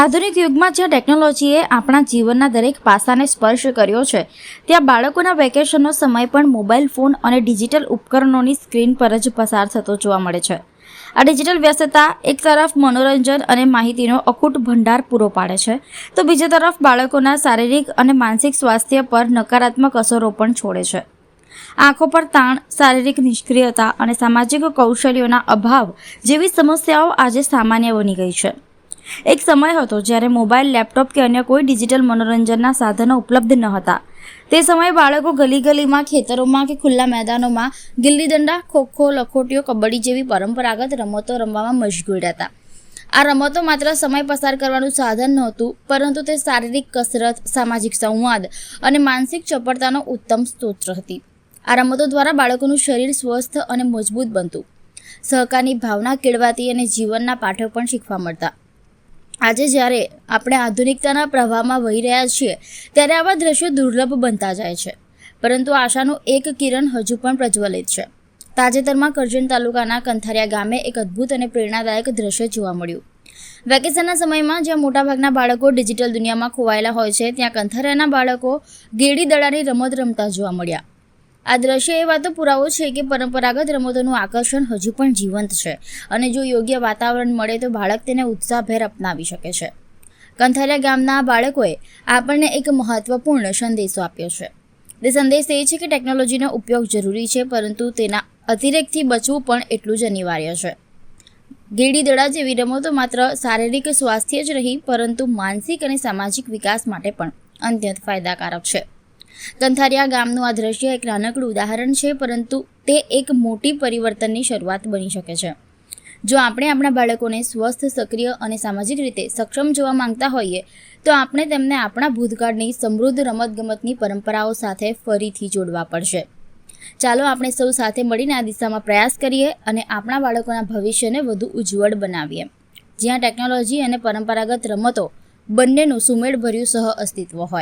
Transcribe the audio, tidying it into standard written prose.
આધુનિક યુગમાં જ્યાં ટેકનોલોજીએ આપણા જીવનના દરેક પાસાને સ્પર્શ કર્યો છે, ત્યાં બાળકોના વેકેશનનો સમય પણ મોબાઈલ ફોન અને ડિજિટલ ઉપકરણોની સ્ક્રીન પર જ પસાર થતો જોવા મળે છે. આ ડિજિટલ વ્યસ્તતા એક તરફ મનોરંજન અને માહિતીનો અખૂટ ભંડાર પૂરો પાડે છે, તો બીજી તરફ બાળકોના શારીરિક અને માનસિક સ્વાસ્થ્ય પર નકારાત્મક અસરો પણ છોડે છે. આંખો પર તાણ, શારીરિક નિષ્ક્રિયતા અને સામાજિક કૌશલ્યોના અભાવ જેવી સમસ્યાઓ આજે સામાન્ય બની ગઈ છે. એક સમય હતો જ્યારે મોબાઈલ, લેપટોપ કે અન્ય કોઈ ડિજિટલ મનોરંજનના સાધનો ઉપલબ્ધ ન હતા. તે સમયે બાળકો ગલીમાં, ખેતરોમાં કે ખુલ્લા મેદાનોમાં ગિલ્લી દંડા, ખોખો, લખોટીઓ, કબડ્ડી જેવી પરંપરાગત રમતો રમવામાં મશગુલ હતા. આ રમતો માત્ર સમય પસાર કરવાનું સાધન નહોતું, પરંતુ તે શારીરિક કસરત, સામાજિક સંવાદ અને માનસિક ચપળતાનો ઉત્તમ સ્ત્રોત હતી. આ રમતો દ્વારા બાળકોનું શરીર સ્વસ્થ અને મજબૂત બનતું, સહકારની ભાવના કેળવાતી અને જીવનના પાઠો પણ શીખવા મળતા. આજે જ્યારે આપણે આધુનિકતાના પ્રવાહમાં વહી રહ્યા છીએ, ત્યારે આવા દ્રશ્યો દુર્લભ બનતા જાય છે, પરંતુ આશાનું એક કિરણ હજુ પણ પ્રજ્વલિત છે. તાજેતરમાં કરજણ તાલુકાના કંથારિયા ગામે એક અદ્ભુત અને પ્રેરણાદાયક દ્રશ્ય જોવા મળ્યું. વેકેશનના સમયમાં જ્યાં મોટાભાગના બાળકો ડિજિટલ દુનિયામાં ખોવાયેલા હોય છે, ત્યાં કંથારિયાના બાળકો ગેડી દડાની રમત રમતા જોવા મળ્યા. આ દ્રશ્ય એ વાતો પુરાવો છે કે પરંપરાગત રમતોનું આકર્ષણ હજુ પણ જીવંત છે, અને જો યોગ્ય વાતાવરણ મળે તો બાળક તેને ઉત્સાહભેર અપનાવી શકે છે. કંથારિયા ગામના બાળકોએ આપણને એક મહત્વપૂર્ણ સંદેશો આપ્યો છે. તે સંદેશ એ છે કે ટેકનોલોજીનો ઉપયોગ જરૂરી છે, પરંતુ તેના અતિરેકથી બચવું પણ એટલું જ અનિવાર્ય છે. ગેડી દડા જેવી રમતો માત્ર શારીરિક સ્વાસ્થ્ય જ નહીં, પરંતુ માનસિક અને સામાજિક વિકાસ માટે પણ અત્યંત ફાયદાકારક છે. કંથારિયા ગામનું આ દ્રશ્ય એક નાનકડું ઉદાહરણ છે, પરંતુ તે એક મોટી પરિવર્તનની શરૂઆત બની શકે છે. જો આપણે આપણા બાળકોને સ્વસ્થ, સક્રિય અને સામાજિક રીતે સક્ષમ જોવા માંગતા હોઈએ, તો આપણે તેમને આપણા ભૂતકાળની સમૃદ્ધ રમતગમતની પરંપરાઓ સાથે ફરીથી જોડવા પડશે. ચાલો આપણે સૌ સાથે મળીને આ દિશામાં પ્રયાસ કરીએ અને આપણા બાળકોના ભવિષ્યને વધુ ઉજ્જવળ બનાવીએ, જ્યાં ટેકનોલોજી અને પરંપરાગત રમતો બંનેનું સુમેળભર્યું સહ અસ્તિત્વ હોય.